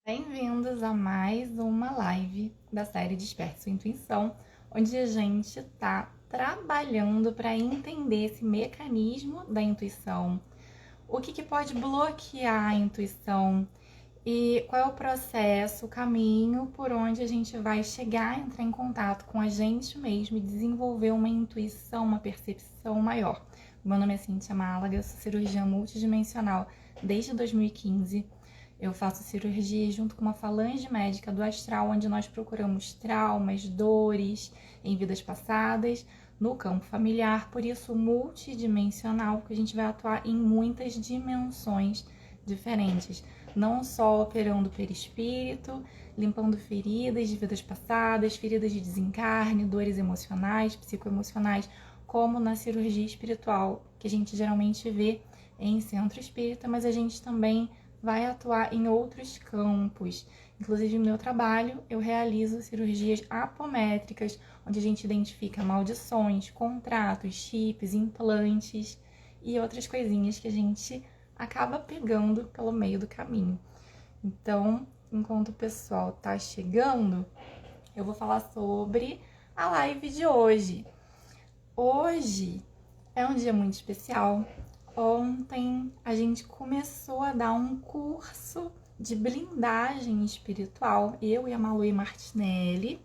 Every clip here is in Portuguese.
Bem-vindos a mais uma live da série Desperte Sua Intuição, onde a gente está trabalhando para entender esse mecanismo da intuição, o que pode bloquear a intuição e qual é o processo, o caminho por onde a gente vai chegar a entrar em contato com a gente mesmo e desenvolver uma intuição, uma percepção maior. Meu nome é Cíntia Málaga, sou cirurgiã multidimensional desde 2015. Eu faço cirurgia junto com uma falange médica do astral, onde nós procuramos traumas, dores em vidas passadas, no campo familiar, por isso multidimensional, porque a gente vai atuar em muitas dimensões diferentes, não só operando perispírito, limpando feridas de vidas passadas, feridas de desencarne, dores emocionais, psicoemocionais, como na cirurgia espiritual, que a gente geralmente vê em centro espírita, mas a gente também vai atuar em outros campos. Inclusive, no meu trabalho, eu realizo cirurgias apométricas, onde a gente identifica maldições, contratos, chips, implantes e outras coisinhas que a gente acaba pegando pelo meio do caminho. Então, enquanto o pessoal tá chegando, eu vou falar sobre a live de hoje. Hoje é um dia muito especial. Ontem a gente começou a dar um curso de blindagem espiritual, eu e a Malu Martinelli,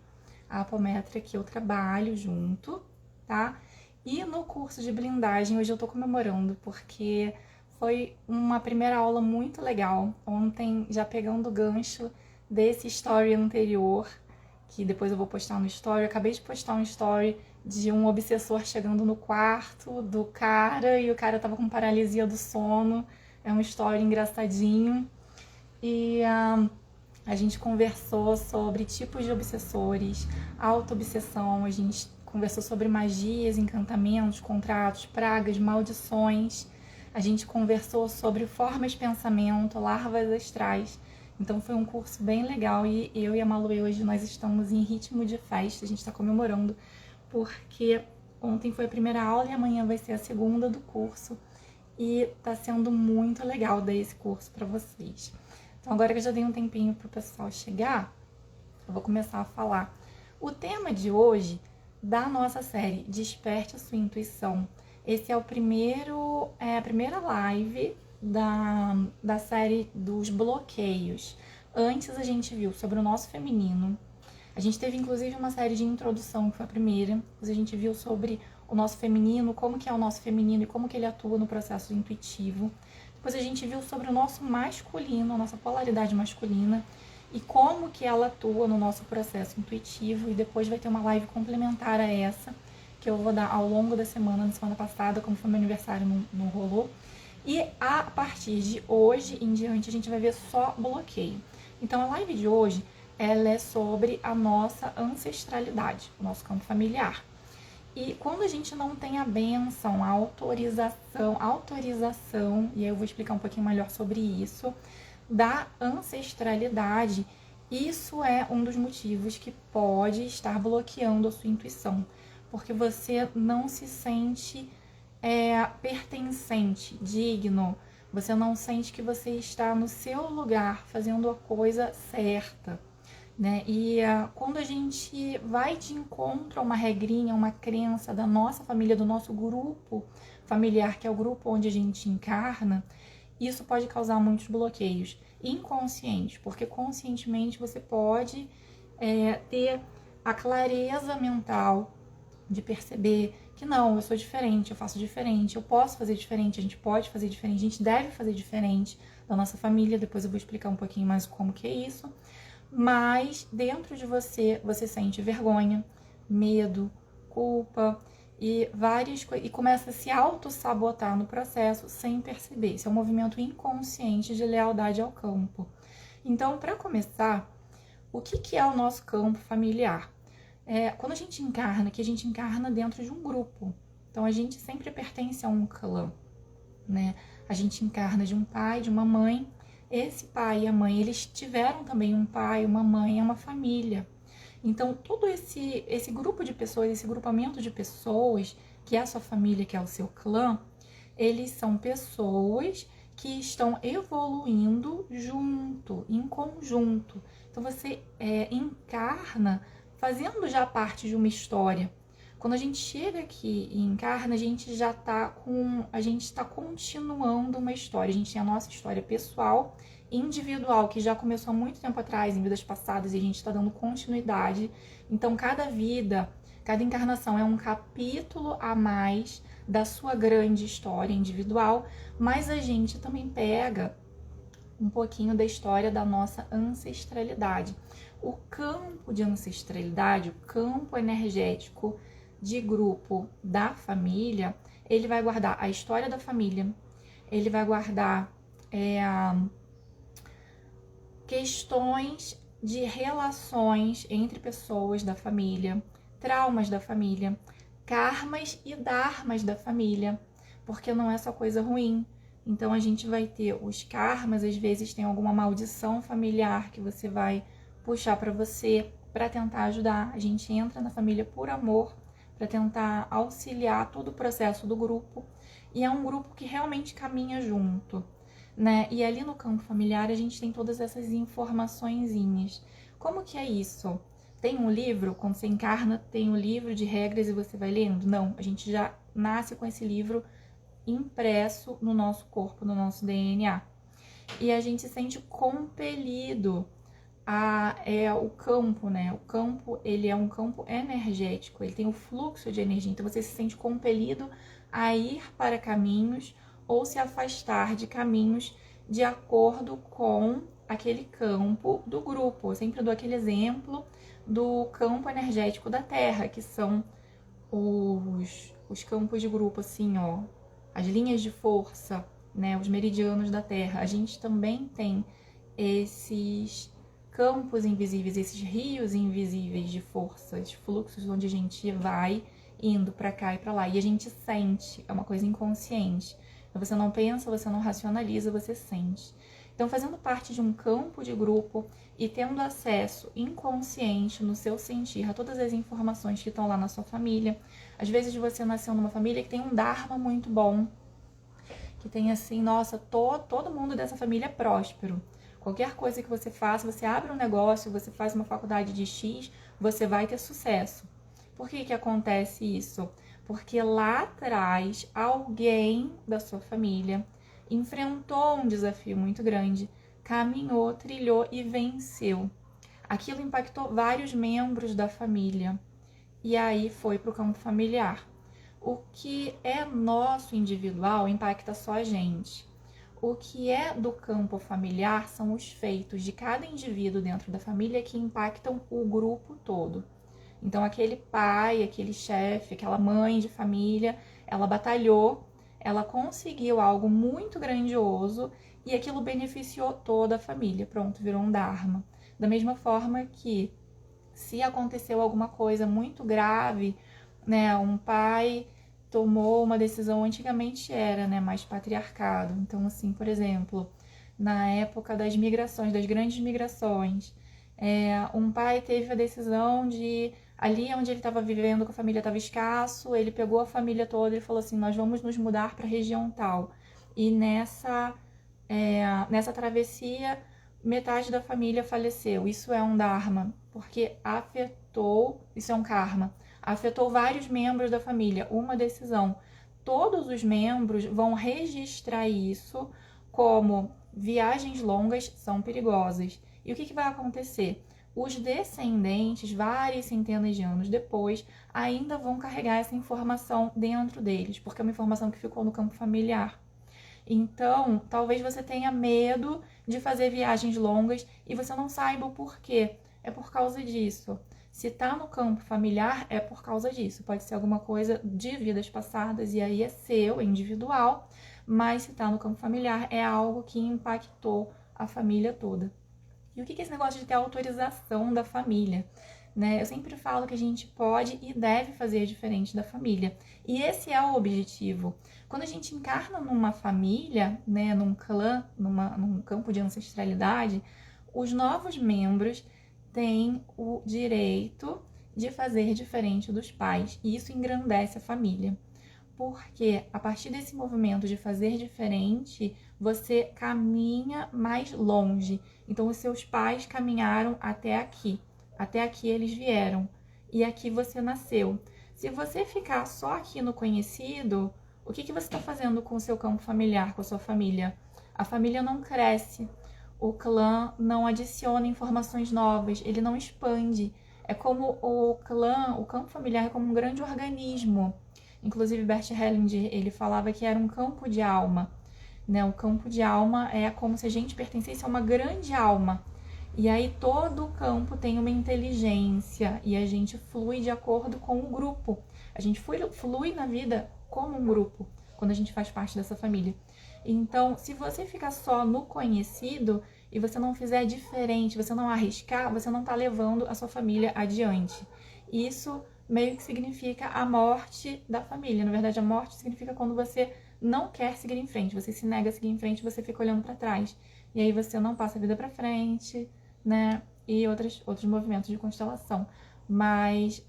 a apometra que eu trabalho junto, tá? E no curso de blindagem hoje eu tô comemorando porque foi uma primeira aula muito legal. Ontem, já pegando o gancho desse story anterior, que depois eu vou postar no story, eu acabei de postar um story de um obsessor chegando no quarto do cara e o cara tava com paralisia do sono. É uma história engraçadinho. E a gente conversou sobre tipos de obsessores, auto-obsessão, a gente conversou sobre magias, encantamentos, contratos, pragas, maldições. A gente conversou sobre formas de pensamento, larvas astrais. Então foi um curso bem legal e eu e a Malu hoje nós estamos em ritmo de festa, a gente está comemorando porque ontem foi a primeira aula e amanhã vai ser a segunda do curso e tá sendo muito legal dar esse curso para vocês. Então agora que eu já dei um tempinho pro pessoal chegar, eu vou começar a falar. O tema de hoje da nossa série Desperte a Sua Intuição. Esse é a primeira live da série dos bloqueios. Antes a gente viu sobre o nosso feminino. A gente teve inclusive uma série de introdução, que foi a primeira. A gente viu sobre o nosso feminino, como que é o nosso feminino e como que ele atua no processo intuitivo. Depois a gente viu sobre o nosso masculino, a nossa polaridade masculina e como que ela atua no nosso processo intuitivo. E depois vai ter uma live complementar a essa, que eu vou dar ao longo da semana. Na semana passada, como foi meu aniversário, não rolou. E a partir de hoje em diante a gente vai ver só bloqueio. Então a live de hoje, ela é sobre a nossa ancestralidade, o nosso campo familiar. E quando a gente não tem a bênção, a autorização, e aí eu vou explicar um pouquinho melhor sobre isso, da ancestralidade, isso é um dos motivos que pode estar bloqueando a sua intuição, porque você não se sente pertencente, digno, você não sente que você está no seu lugar, fazendo a coisa certa. Né? E quando a gente vai de encontro a uma regrinha, uma crença da nossa família, do nosso grupo familiar, que é o grupo onde a gente encarna, isso pode causar muitos bloqueios inconscientes, porque conscientemente você pode ter a clareza mental de perceber que não, eu sou diferente, eu faço diferente, eu posso fazer diferente, a gente pode fazer diferente, a gente deve fazer diferente da nossa família. Depois eu vou explicar um pouquinho mais como que é isso. Mas dentro de você, você sente vergonha, medo, culpa e várias coisas, e começa a se auto-sabotar no processo sem perceber. Isso é um movimento inconsciente de lealdade ao campo. Então, para começar, o que é o nosso campo familiar? Quando a gente encarna, que a gente encarna dentro de um grupo. Então, a gente sempre pertence a um clã, né? A gente encarna de um pai, de uma mãe. Esse pai e a mãe, eles tiveram também um pai, uma mãe, é uma família. Então, todo esse grupo de pessoas, esse grupamento de pessoas, que é a sua família, que é o seu clã, eles são pessoas que estão evoluindo junto, em conjunto. Então você encarna fazendo já parte de uma história. Quando a gente chega aqui e encarna, a gente já a gente está continuando uma história. A gente tem a nossa história pessoal, individual, que já começou há muito tempo atrás, em vidas passadas, e a gente está dando continuidade. Então cada vida, cada encarnação é um capítulo a mais da sua grande história individual, mas a gente também pega um pouquinho da história da nossa ancestralidade. O campo de ancestralidade, o campo energético de grupo da família, ele vai guardar a história da família, ele vai guardar questões de relações entre pessoas da família, traumas da família, karmas e dharmas da família, porque não é só coisa ruim. Então a gente vai ter os karmas, às vezes tem alguma maldição familiar que você vai puxar para você para tentar ajudar. A gente entra na família por amor, para tentar auxiliar todo o processo do grupo, e é um grupo que realmente caminha junto, né? E ali no campo familiar a gente tem todas essas informaçõezinhas. Como que é isso? Tem um livro, quando você encarna, tem um livro de regras e você vai lendo? Não, a gente já nasce com esse livro impresso no nosso corpo, no nosso DNA. E a gente se sente compelido o campo, né? O campo, ele é um campo energético, ele tem o fluxo de energia, então você se sente compelido a ir para caminhos ou se afastar de caminhos de acordo com aquele campo do grupo. Eu sempre dou aquele exemplo do campo energético da Terra, que são os campos de grupo, assim, ó, as linhas de força, né, os meridianos da Terra. A gente também tem esses campos invisíveis, esses rios invisíveis de forças, fluxos onde a gente vai indo para cá e para lá. E a gente sente, é uma coisa inconsciente. Você não pensa, você não racionaliza, você sente. Então, fazendo parte de um campo de grupo e tendo acesso inconsciente no seu sentir a todas as informações que estão lá na sua família. Às vezes você nasceu numa família que tem um dharma muito bom, que tem assim, nossa, todo mundo dessa família é próspero. Qualquer coisa que você faça, você abre um negócio, você faz uma faculdade de X, você vai ter sucesso. Por que acontece isso? Porque lá atrás, alguém da sua família enfrentou um desafio muito grande, caminhou, trilhou e venceu. Aquilo impactou vários membros da família e aí foi para o campo familiar. O que é nosso individual impacta só a gente. O que é do campo familiar são os feitos de cada indivíduo dentro da família que impactam o grupo todo. Então, aquele pai, aquele chefe, aquela mãe de família, ela batalhou, ela conseguiu algo muito grandioso e aquilo beneficiou toda a família. Pronto, virou um dharma. Da mesma forma que, se aconteceu alguma coisa muito grave, né, um pai tomou uma decisão, antigamente era, né, mais patriarcado. Então, assim, por exemplo, na época das migrações, das grandes migrações, um pai teve a decisão de, ali onde ele estava vivendo, com a família estava escasso, ele pegou a família toda e falou assim, nós vamos nos mudar para a região tal. E nessa travessia, metade da família faleceu. Isso é um dharma, porque afetou, isso é um karma, afetou vários membros da família, uma decisão. Todos os membros vão registrar isso como viagens longas são perigosas. E o que vai acontecer? Os descendentes, várias centenas de anos depois, ainda vão carregar essa informação dentro deles, porque é uma informação que ficou no campo familiar. Então, talvez você tenha medo de fazer viagens longas e você não saiba o porquê. É por causa disso. Se tá no campo familiar, é por causa disso. Pode ser alguma coisa de vidas passadas e aí é seu, é individual, mas se tá no campo familiar, é algo que impactou a família toda. E o que é esse negócio de ter autorização da família? Né? Eu sempre falo que a gente pode e deve fazer diferente da família. E esse é o objetivo. Quando a gente encarna numa família, né, num clã, num campo de ancestralidade, os novos membros têm o direito de fazer diferente dos pais. E isso engrandece a família. porque a partir desse movimento de fazer diferente, você caminha mais longe. Então, os seus pais caminharam até aqui eles vieram, e aqui você nasceu. Se você ficar só aqui no conhecido, o que você está fazendo com o seu campo familiar, com a sua família? A família não cresce, o clã não adiciona informações novas, ele não expande. É como o clã, o campo familiar é como um grande organismo. Inclusive, Bert Hellinger, ele falava que era um campo de alma. Né? O campo de alma é como se a gente pertencesse a uma grande alma. E aí todo o campo tem uma inteligência e a gente flui de acordo com o grupo. A gente flui na vida como um grupo, quando a gente faz parte dessa família. Então, se você ficar só no conhecido e você não fizer diferente, você não arriscar, você não está levando a sua família adiante. Isso meio que significa a morte da família. Na verdade, a morte significa quando você não quer seguir em frente, você se nega a seguir em frente, você fica olhando para trás. E aí você não passa a vida para frente, né? E outros movimentos de constelação. Mas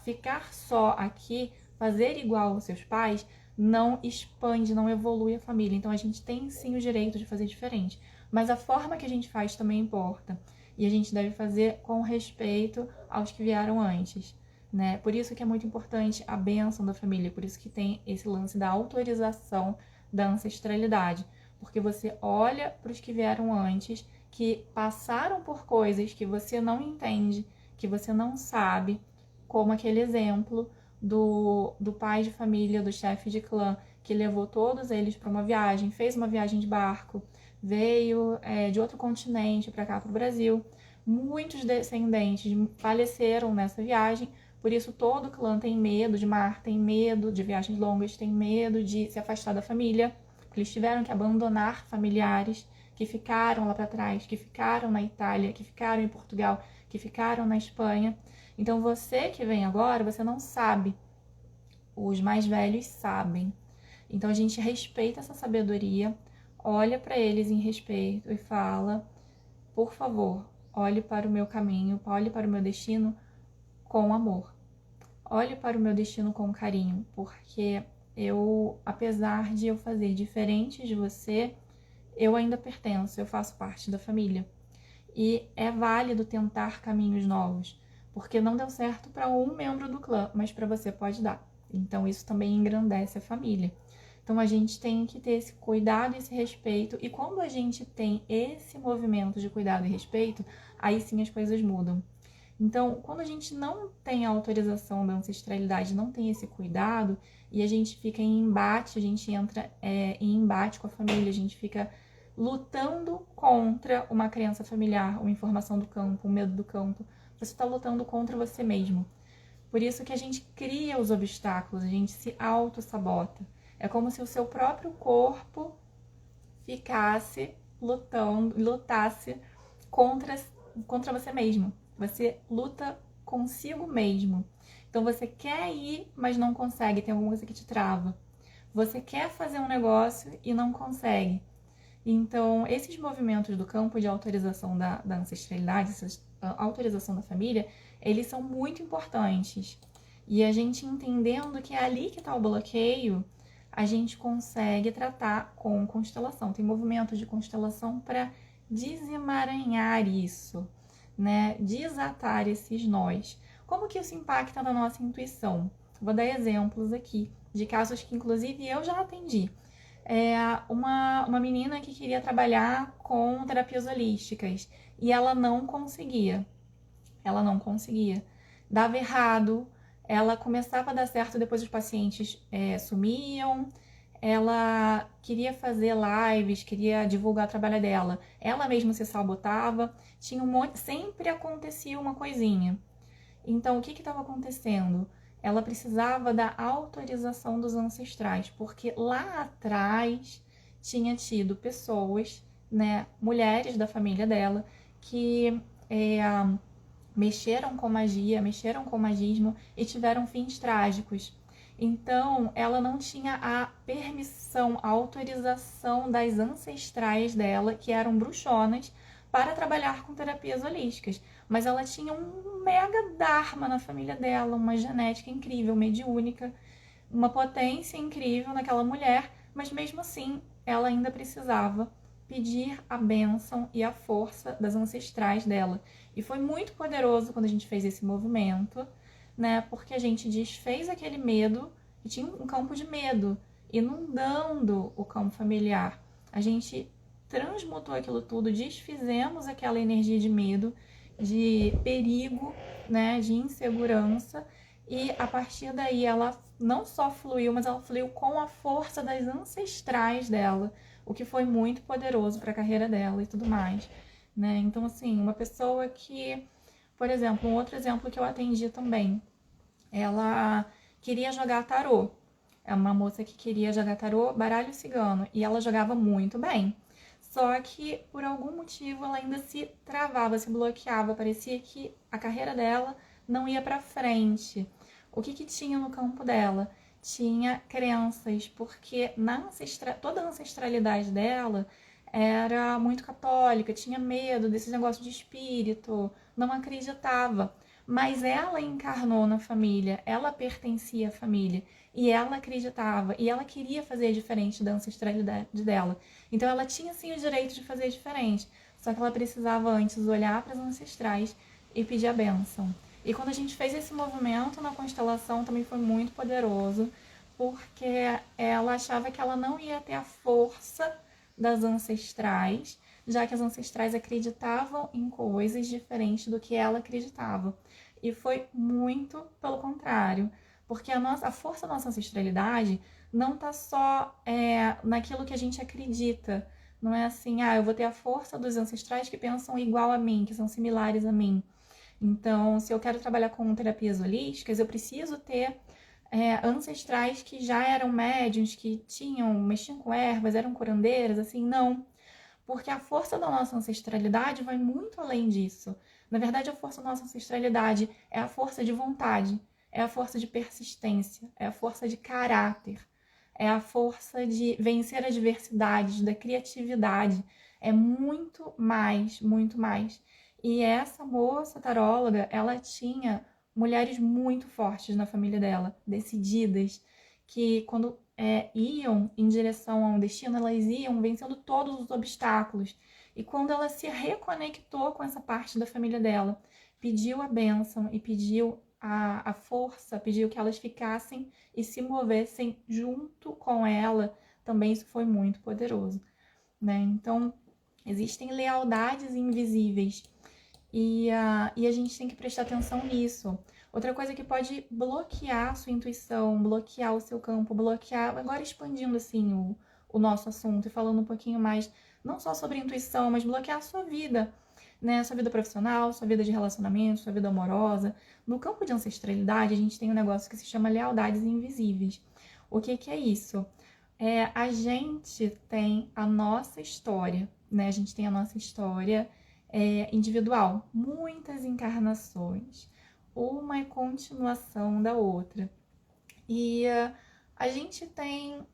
ficar só aqui, fazer igual aos seus pais, não expande, não evolui a família. Então a gente tem sim o direito de fazer diferente. Mas a forma que a gente faz também importa. E a gente deve fazer com respeito aos que vieram antes. Né? Por isso que é muito importante a bênção da família, por isso que tem esse lance da autorização da ancestralidade. Porque você olha para os que vieram antes, que passaram por coisas que você não entende, que você não sabe, como aquele exemplo do pai de família, do chefe de clã, que levou todos eles para uma viagem, fez uma viagem de barco, veio de outro continente para cá, para o Brasil. Muitos descendentes faleceram nessa viagem, por isso todo clã tem medo de mar, tem medo de viagens longas, tem medo de se afastar da família, porque eles tiveram que abandonar familiares que ficaram lá para trás, que ficaram na Itália, que ficaram em Portugal, que ficaram na Espanha. Então você que vem agora, você não sabe. Os mais velhos sabem. Então a gente respeita essa sabedoria, olha para eles em respeito e fala: por favor, olhe para o meu caminho, olhe para o meu destino com amor. Olhe para o meu destino com carinho, porque eu, apesar de eu fazer diferente de você, eu ainda pertenço, eu faço parte da família. E é válido tentar caminhos novos, porque não deu certo para um membro do clã, mas para você pode dar. Então isso também engrandece a família. Então a gente tem que ter esse cuidado e esse respeito, e quando a gente tem esse movimento de cuidado e respeito, aí sim as coisas mudam. Então, quando a gente não tem a autorização da ancestralidade, não tem esse cuidado, e a gente fica em embate, a gente entra em embate com a família, a gente fica lutando contra uma crença familiar, uma informação do campo, um medo do campo, você está lutando contra você mesmo. Por isso que a gente cria os obstáculos, a gente se auto-sabota. É como se o seu próprio corpo ficasse lutasse contra você mesmo. Você luta consigo mesmo. Então você quer ir, mas não consegue, tem alguma coisa que te trava. Você quer fazer um negócio e não consegue. Então, esses movimentos do campo de autorização da ancestralidade, essa autorização da família, eles são muito importantes. E a gente entendendo que é ali que está o bloqueio, a gente consegue tratar com constelação. Tem movimentos de constelação para desemaranhar isso, né? Desatar esses nós. Como que isso impacta na nossa intuição? Vou dar exemplos aqui de casos que, inclusive, eu já atendi. Uma menina que queria trabalhar com terapias holísticas e ela não conseguia. Dava errado, ela começava a dar certo, depois os pacientes sumiam. Ela queria fazer lives, queria divulgar o trabalho dela. Ela mesma se sabotava, tinha sempre acontecia uma coisinha. Então, o que estava acontecendo? Ela precisava da autorização dos ancestrais, porque lá atrás tinha tido pessoas, né, mulheres da família dela, que mexeram com magia, mexeram com magismo e tiveram fins trágicos. Então, ela não tinha a permissão, a autorização das ancestrais dela, que eram bruxonas, para trabalhar com terapias holísticas. Mas ela tinha um mega dharma na família dela, uma genética incrível, mediúnica. uma potência incrível naquela mulher, mas mesmo assim ela ainda precisava pedir a bênção e a força das ancestrais dela. E foi muito poderoso quando a gente fez esse movimento, né? Porque a gente desfez aquele medo, e tinha um campo de medo inundando o campo familiar. A gente transmutou aquilo tudo, desfizemos aquela energia de medo, de perigo, né, de insegurança, e a partir daí ela não só fluiu, mas ela fluiu com a força das ancestrais dela, o que foi muito poderoso para a carreira dela e tudo mais, né? Então, assim, uma pessoa que, por exemplo, um outro exemplo que eu atendi também, ela queria jogar tarô. É uma moça que queria jogar tarô, baralho cigano, e ela jogava muito bem. Só que, por algum motivo, ela ainda se travava, se bloqueava. Parecia que a carreira dela não ia para frente. O que tinha no campo dela? Tinha crenças, porque toda a ancestralidade dela era muito católica, tinha medo desses negócios de espírito, não acreditava. Mas ela encarnou na família, ela pertencia à família e ela acreditava e ela queria fazer diferente da ancestralidade dela. Então ela tinha sim o direito de fazer diferente, só que ela precisava antes olhar para as ancestrais e pedir a bênção. E quando a gente fez esse movimento na constelação também foi muito poderoso, porque ela achava que ela não ia ter a força das ancestrais, já que as ancestrais acreditavam em coisas diferentes do que ela acreditava. E foi muito pelo contrário, porque a força da nossa ancestralidade não está só naquilo que a gente acredita. Não é assim, eu vou ter a força dos ancestrais que pensam igual a mim, que são similares a mim. Então, se eu quero trabalhar com terapias holísticas, eu preciso ter ancestrais que já eram médiuns, que mexiam com ervas, eram curandeiras, assim, não. Porque a força da nossa ancestralidade vai muito além disso. Na verdade, a força da nossa ancestralidade é a força de vontade, é a força de persistência, é a força de caráter, é a força de vencer adversidades, da criatividade. É muito mais, muito mais. E essa moça taróloga, ela tinha mulheres muito fortes na família dela, decididas, que quando iam em direção a um destino, elas iam vencendo todos os obstáculos. E quando ela se reconectou com essa parte da família dela, pediu a bênção e pediu a força, pediu que elas ficassem e se movessem junto com ela, também isso foi muito poderoso, né? Então, existem lealdades invisíveis e a gente tem que prestar atenção nisso. Outra coisa que pode bloquear a sua intuição, bloquear o seu campo, bloquear, agora expandindo assim o nosso assunto e falando um pouquinho mais, não só sobre intuição, mas bloquear a sua vida, né? Sua vida profissional, sua vida de relacionamento, sua vida amorosa. No campo de ancestralidade, a gente tem um negócio que se chama lealdades invisíveis. O que é isso? A gente tem a nossa história, né? A gente tem a nossa história individual, muitas encarnações, uma é continuação da outra. E a gente tem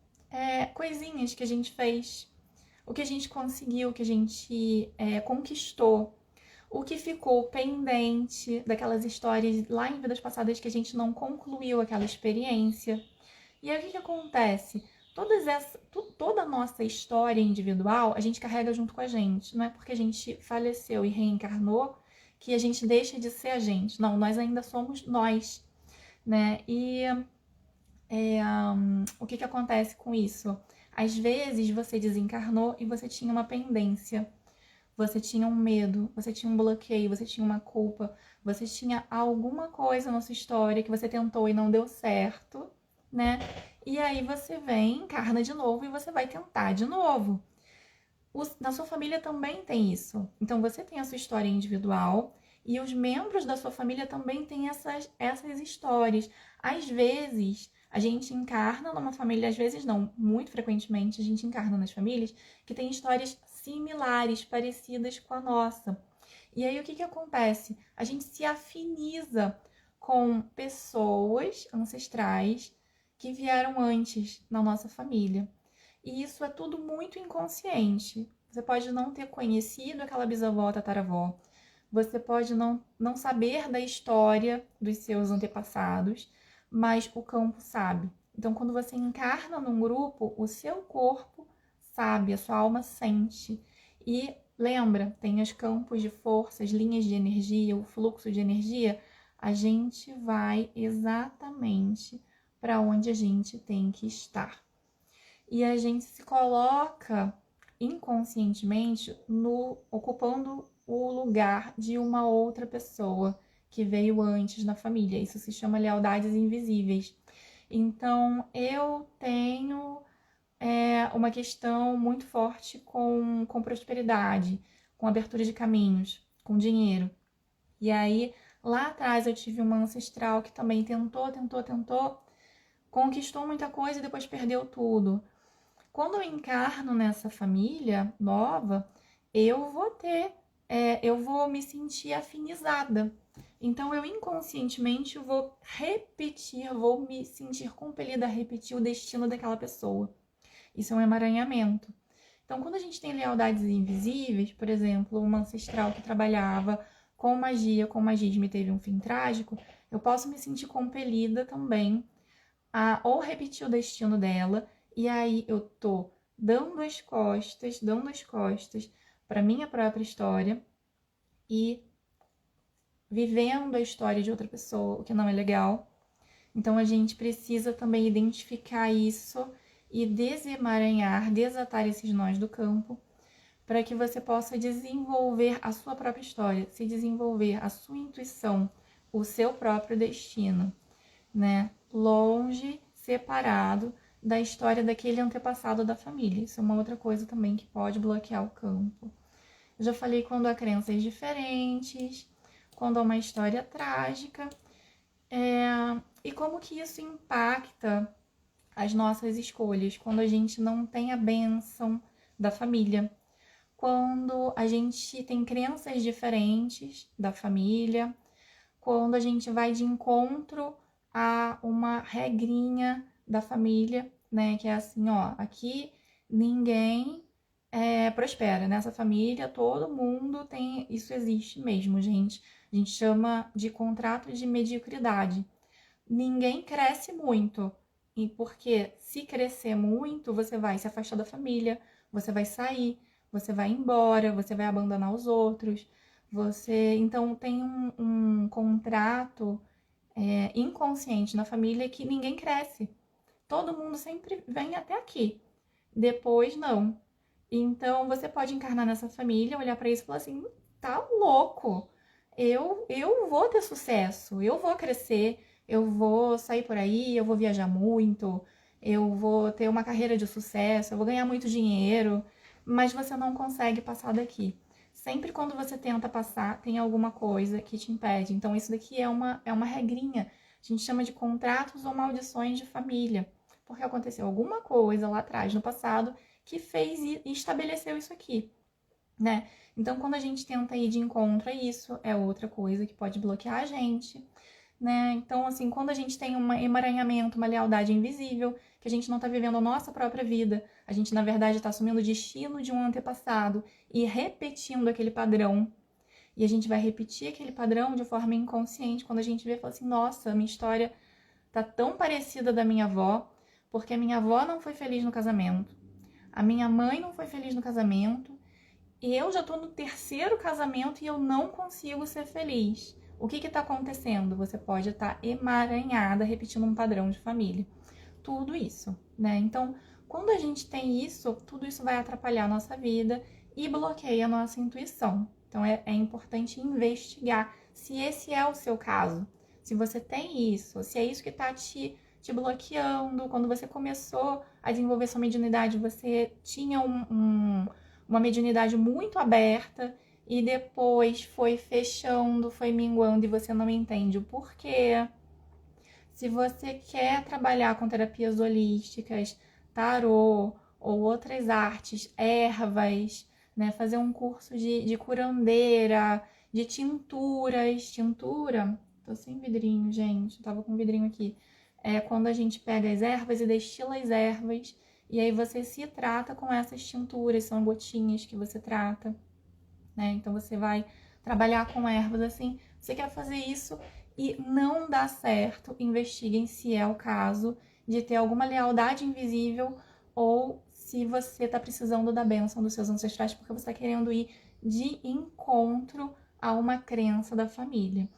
coisinhas que a gente fez, o que a gente conseguiu, o que a gente conquistou, o que ficou pendente daquelas histórias lá em vidas passadas que a gente não concluiu aquela experiência. E aí o que acontece? Toda a nossa história individual a gente carrega junto com a gente. Não é porque a gente faleceu e reencarnou que a gente deixa de ser a gente. Não, nós ainda somos nós, né? E o que acontece com isso? Às vezes você desencarnou e você tinha uma pendência, você tinha um medo, você tinha um bloqueio, você tinha uma culpa, você tinha alguma coisa na sua história que você tentou e não deu certo, né? E aí você vem, encarna de novo e você vai tentar de novo. Na sua família também tem isso. Então você tem a sua história individual e os membros da sua família também têm essas histórias. Às vezes a gente encarna numa família, às vezes não, muito frequentemente a gente encarna nas famílias que têm histórias similares, parecidas com a nossa. E aí o que acontece? A gente se afiniza com pessoas ancestrais que vieram antes na nossa família. E isso é tudo muito inconsciente. Você pode não ter conhecido aquela bisavó, tataravó. Você pode não saber da história dos seus antepassados, mas o campo sabe. Então, quando você encarna num grupo, o seu corpo sabe, a sua alma sente. E lembra, tem os campos de força, as linhas de energia, o fluxo de energia. A gente vai exatamente para onde a gente tem que estar. E a gente se coloca inconscientemente ocupando o lugar de uma outra pessoa que veio antes na família. Isso se chama lealdades invisíveis. Então, eu tenho uma questão muito forte com prosperidade, com abertura de caminhos, com dinheiro. E aí, lá atrás, eu tive uma ancestral que também tentou, conquistou muita coisa e depois perdeu tudo. Quando eu encarno nessa família nova, eu vou me sentir afinizada. Então, eu inconscientemente vou vou me sentir compelida a repetir o destino daquela pessoa. Isso é um emaranhamento. Então, quando a gente tem lealdades invisíveis, por exemplo, uma ancestral que trabalhava com magia, com magismo e teve um fim trágico, eu posso me sentir compelida também a ou repetir o destino dela, e aí eu tô dando as costas para minha própria história e vivendo a história de outra pessoa, o que não é legal. Então a gente precisa também identificar isso e desemaranhar, desatar esses nós do campo, para que você possa desenvolver a sua própria história, se desenvolver a sua intuição, o seu próprio destino, né? Longe, separado da história daquele antepassado da família. Isso é uma outra coisa também que pode bloquear o campo. Eu já falei quando há crenças diferentes, quando há uma história trágica, e como que isso impacta as nossas escolhas, quando a gente não tem a bênção da família, quando a gente tem crenças diferentes da família, quando a gente vai de encontro a uma regrinha da família, né? Que é assim, ó, aqui ninguém prospera. Nessa família todo mundo tem. Isso existe mesmo, gente. A gente chama de contrato de mediocridade. Ninguém cresce muito. E porque se crescer muito, você vai se afastar da família, você vai sair, você vai embora, você vai abandonar os outros. Você então tem um contrato inconsciente na família que ninguém cresce. Todo mundo sempre vem até aqui. Depois não. Então você pode encarnar nessa família, olhar para isso e falar assim: tá louco. Eu vou ter sucesso, eu vou crescer, eu vou sair por aí, eu vou viajar muito, eu vou ter uma carreira de sucesso, eu vou ganhar muito dinheiro, mas você não consegue passar daqui. Sempre quando você tenta passar, tem alguma coisa que te impede. Então, isso daqui é uma regrinha. A gente chama de contratos ou maldições de família. Porque aconteceu alguma coisa lá atrás, no passado, que fez e estabeleceu isso aqui, né? Então, quando a gente tenta ir de encontro a isso, é outra coisa que pode bloquear a gente, né? Então, assim, quando a gente tem um emaranhamento, uma lealdade invisível, que a gente não está vivendo a nossa própria vida, a gente, na verdade, está assumindo o destino de um antepassado e repetindo aquele padrão. E a gente vai repetir aquele padrão de forma inconsciente. Quando a gente vê, fala assim, nossa, minha história tá tão parecida da minha avó, porque a minha avó não foi feliz no casamento. A minha mãe não foi feliz no casamento. E eu já tô no terceiro casamento e eu não consigo ser feliz. O que está acontecendo? Você pode estar emaranhada, repetindo um padrão de família. Tudo isso, né? Então, quando a gente tem isso, tudo isso vai atrapalhar a nossa vida e bloqueia a nossa intuição. Então, é importante investigar se esse é o seu caso. Se você tem isso, se é isso que está te bloqueando. Quando você começou a desenvolver sua mediunidade, você tinha uma mediunidade muito aberta e depois foi fechando, foi minguando e você não entende o porquê. Se você quer trabalhar com terapias holísticas, tarô ou outras artes, ervas, né? Fazer um curso de curandeira, de tinturas. Tintura, tô sem vidrinho, gente, tava com vidrinho aqui. É quando a gente pega as ervas e destila as ervas, e aí você se trata com essas tinturas, são gotinhas que você trata, né? Então você vai trabalhar com ervas assim. Você quer fazer isso e não dá certo, investiguem se é o caso de ter alguma lealdade invisível ou se você está precisando da bênção dos seus ancestrais porque você está querendo ir de encontro a uma crença da família.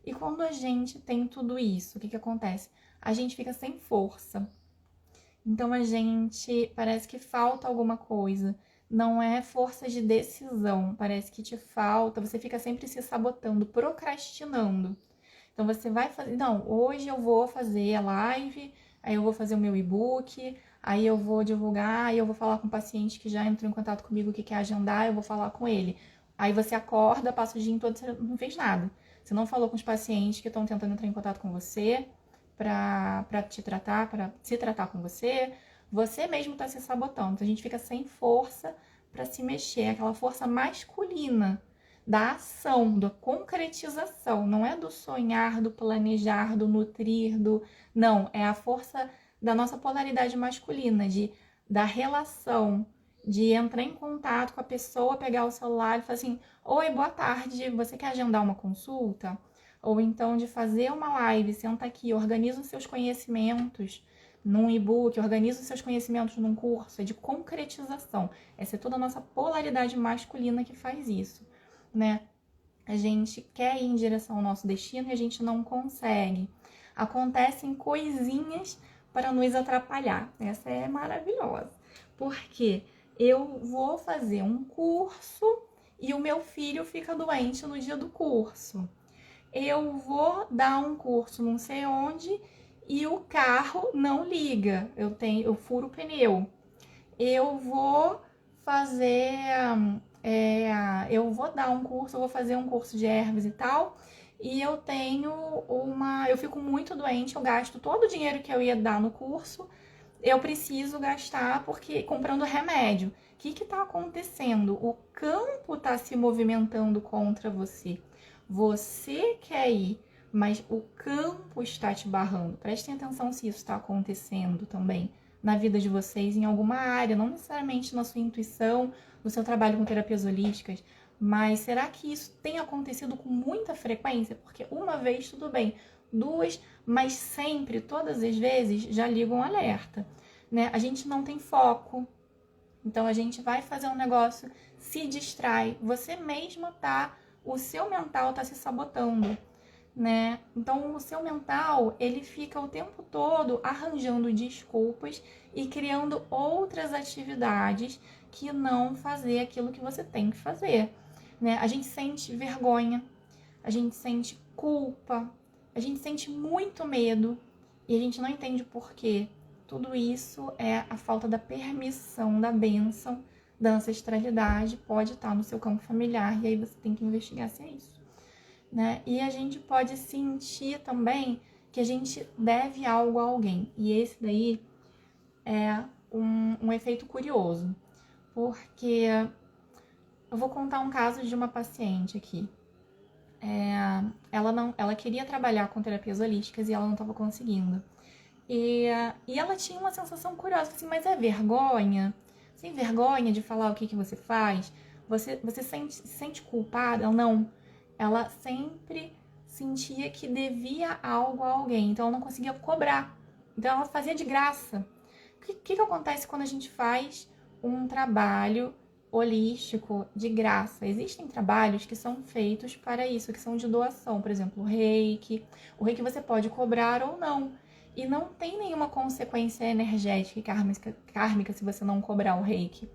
E quando a gente tem tudo isso, o que acontece? A gente fica sem força. Então a gente parece que falta alguma coisa. Não é força de decisão, parece que te falta. Você fica sempre se sabotando, procrastinando. Então você vai fazer, não, hoje eu vou fazer a live, aí eu vou fazer o meu e-book, aí eu vou divulgar, aí eu vou falar com o paciente que já entrou em contato comigo, que quer agendar, eu vou falar com ele. Aí você acorda, passa o dia todo, você não fez nada. Você não falou com os pacientes que estão tentando entrar em contato com você para te tratar, para se tratar com você. Você mesmo está se sabotando. Então a gente fica sem força para se mexer, aquela força masculina da ação, da concretização, não é do sonhar, do planejar, do nutrir, não, é a força da nossa polaridade masculina, da relação, de entrar em contato com a pessoa, pegar o celular e falar assim: oi, boa tarde, você quer agendar uma consulta? Ou então de fazer uma live, senta aqui, organiza os seus conhecimentos num e-book, organiza os seus conhecimentos num curso, é de concretização. Essa é toda a nossa polaridade masculina que faz isso, né? A gente quer ir em direção ao nosso destino e a gente não consegue. Acontecem coisinhas para nos atrapalhar. Essa é maravilhosa. Porque eu vou fazer um curso e o meu filho fica doente no dia do curso. Eu vou dar um curso não sei onde e o carro não liga. Eu furo o pneu. Eu vou fazer, eu vou dar um curso, eu vou fazer um curso de ervas e tal, e eu fico muito doente, eu gasto todo o dinheiro que eu ia dar no curso, eu preciso gastar porque comprando remédio. O que está acontecendo? O campo está se movimentando contra você. Você quer ir, mas o campo está te barrando. Prestem atenção se isso está acontecendo também na vida de vocês em alguma área, não necessariamente na sua intuição, no seu trabalho com terapias holísticas, mas será que isso tem acontecido com muita frequência? Porque uma vez tudo bem, duas, mas sempre, todas as vezes, já liga um alerta, né? A gente não tem foco, então a gente vai fazer um negócio, se distrai, você mesma o seu mental tá se sabotando, né? Então o seu mental, ele fica o tempo todo arranjando desculpas e criando outras atividades que não fazer aquilo que você tem que fazer, né? A gente sente vergonha, a gente sente culpa, a gente sente muito medo e a gente não entende por quê. Tudo isso é a falta da permissão, da bênção, da ancestralidade, pode estar no seu campo familiar e aí você tem que investigar se é isso, né? E a gente pode sentir também que a gente deve algo a alguém. E esse daí é um efeito curioso, porque eu vou contar um caso de uma paciente aqui. Ela queria trabalhar com terapias holísticas e ela não estava conseguindo. E ela tinha uma sensação curiosa, assim, mas é vergonha? Sem vergonha de falar o que você faz? Você se sente culpada? Ela não. Ela sempre sentia que devia algo a alguém, então ela não conseguia cobrar. Então ela fazia de graça. O que acontece quando a gente faz um trabalho holístico de graça? Existem trabalhos que são feitos para isso, que são de doação, por exemplo, o reiki. O reiki você pode cobrar ou não. E não tem nenhuma consequência energética e kármica se você não cobrar o reiki.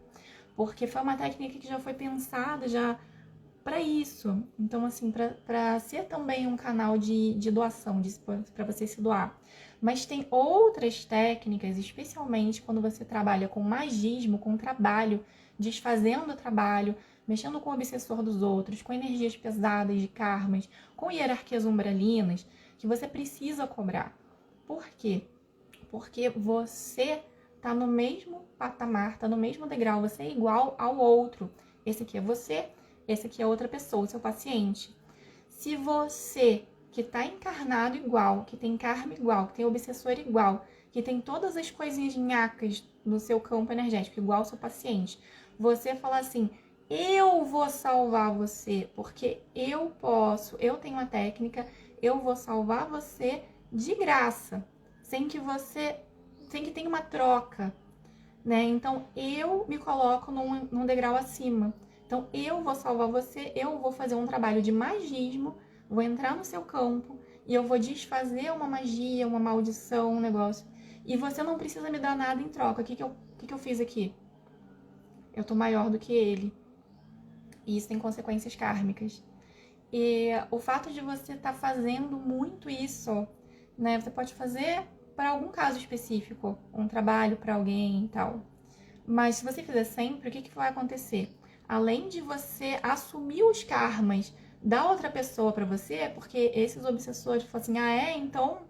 Porque foi uma técnica que já foi pensada para isso. Então, assim, para ser também um canal de doação, para você se doar. Mas tem outras técnicas, especialmente quando você trabalha com magismo, com trabalho, desfazendo o trabalho, mexendo com o obsessor dos outros, com energias pesadas de karmas, com hierarquias umbralinas, que você precisa cobrar. Por quê? Porque você tá no mesmo patamar, tá no mesmo degrau, você é igual ao outro. Esse aqui é você, esse aqui é outra pessoa, o seu paciente. Se você que está encarnado igual, que tem karma igual, que tem obsessor igual, que tem todas as coisinhas nhacas no seu campo energético igual ao seu paciente, você falar assim: eu vou salvar você, porque eu posso, eu tenho uma técnica, eu vou salvar você de graça, sem que você tem que ter uma troca, né? Então, eu me coloco num degrau acima. Então, eu vou salvar você, eu vou fazer um trabalho de magismo, vou entrar no seu campo e eu vou desfazer uma magia, uma maldição, um negócio. E você não precisa me dar nada em troca. O que eu fiz aqui? Eu tô maior do que ele. E isso tem consequências kármicas. E o fato de você estar fazendo muito isso, né? Você pode fazer para algum caso específico, um trabalho para alguém e tal. Mas se você fizer sempre, o que vai acontecer? Além de você assumir os karmas da outra pessoa para você, é porque esses obsessores falam assim: ah, então,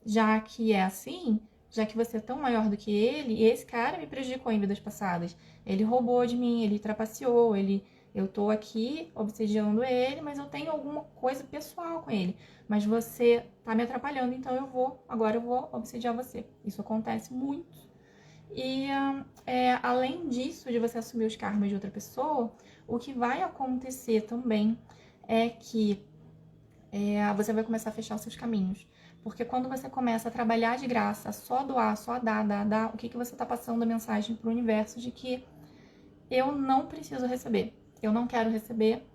já que é assim, já que você é tão maior do que ele, esse cara me prejudicou em vidas passadas. Ele roubou de mim, ele trapaceou, eu tô aqui obsediando ele, mas eu tenho alguma coisa pessoal com ele. Mas você tá me atrapalhando, então agora eu vou obsediar você. Isso acontece muito. E além disso, de você assumir os karmas de outra pessoa, o que vai acontecer também é que você vai começar a fechar os seus caminhos. Porque quando você começa a trabalhar de graça, só doar, só dar, o que você está passando a mensagem para o universo de que eu não preciso receber, eu não quero receber.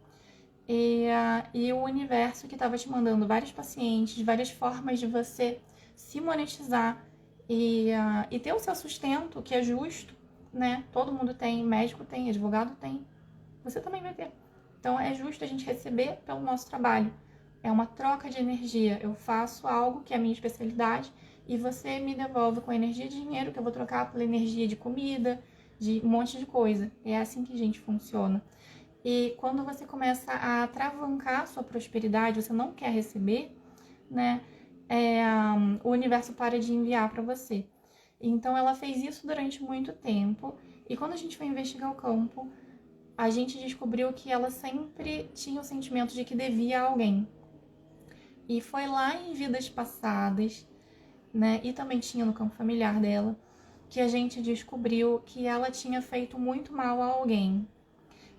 E o universo que estava te mandando vários pacientes, várias formas de você se monetizar e ter o seu sustento, que é justo, né? Todo mundo tem, médico tem, advogado tem, você também vai ter. Então é justo a gente receber pelo nosso trabalho. É uma troca de energia. Eu faço algo que é a minha especialidade e você me devolve com energia de dinheiro que eu vou trocar pela energia de comida, de um monte de coisa. É assim que a gente funciona. E quando você começa a atravancar a sua prosperidade, você não quer receber, né? O universo para de enviar para você. Então ela fez isso durante muito tempo. E quando a gente foi investigar o campo, a gente descobriu que ela sempre tinha o sentimento de que devia a alguém. E foi lá em vidas passadas, né? E também tinha no campo familiar dela, que a gente descobriu que ela tinha feito muito mal a alguém.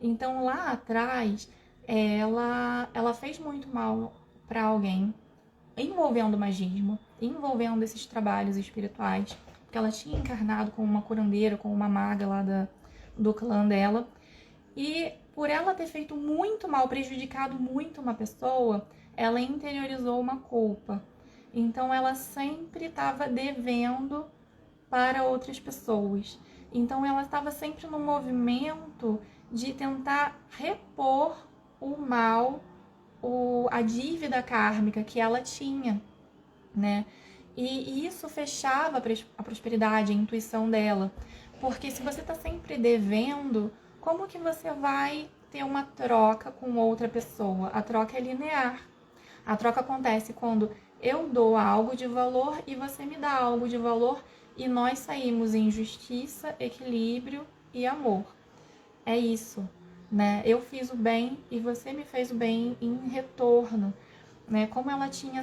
Então lá atrás, ela fez muito mal para alguém, envolvendo magismo, envolvendo esses trabalhos espirituais, porque ela tinha encarnado como uma curandeira, como uma maga lá do clã dela. E por ela ter feito muito mal, prejudicado muito uma pessoa, ela interiorizou uma culpa. Então ela sempre estava devendo para outras pessoas. Então ela estava sempre no movimento de tentar repor o mal, a dívida kármica que ela tinha, né? E isso fechava a prosperidade, a intuição dela. Porque se você está sempre devendo, como que você vai ter uma troca com outra pessoa? A troca é linear. A troca acontece quando eu dou algo de valor e você me dá algo de valor e nós saímos em justiça, equilíbrio e amor. É isso, né? Eu fiz o bem e você me fez o bem em retorno, né? Como ela tinha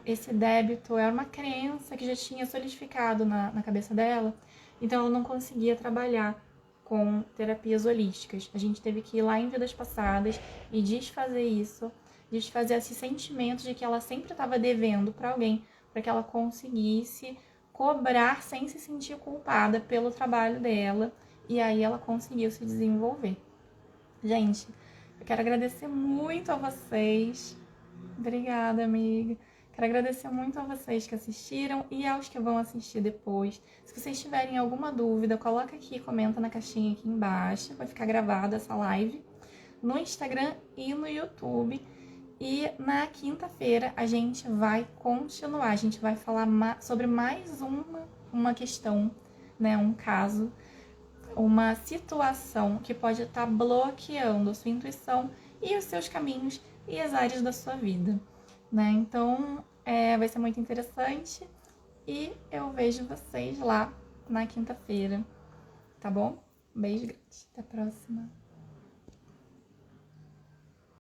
esse débito, era uma crença que já tinha solidificado na cabeça dela, então ela não conseguia trabalhar com terapias holísticas. A gente teve que ir lá em vidas passadas e desfazer isso, desfazer esse sentimento de que ela sempre estava devendo para alguém, para que ela conseguisse cobrar sem se sentir culpada pelo trabalho dela, e aí ela conseguiu se desenvolver. Gente, eu quero agradecer muito a vocês. Obrigada, amiga. Quero agradecer muito a vocês que assistiram e aos que vão assistir depois. Se vocês tiverem alguma dúvida, coloca aqui, comenta na caixinha aqui embaixo. Vai ficar gravada essa live no Instagram e no YouTube. E na quinta-feira a gente vai continuar. A gente vai falar sobre mais uma questão, né? Um caso, uma situação que pode estar bloqueando a sua intuição e os seus caminhos e as áreas da sua vida, né? Então, vai ser muito interessante e eu vejo vocês lá na quinta-feira, tá bom? Um beijo grande, até a próxima.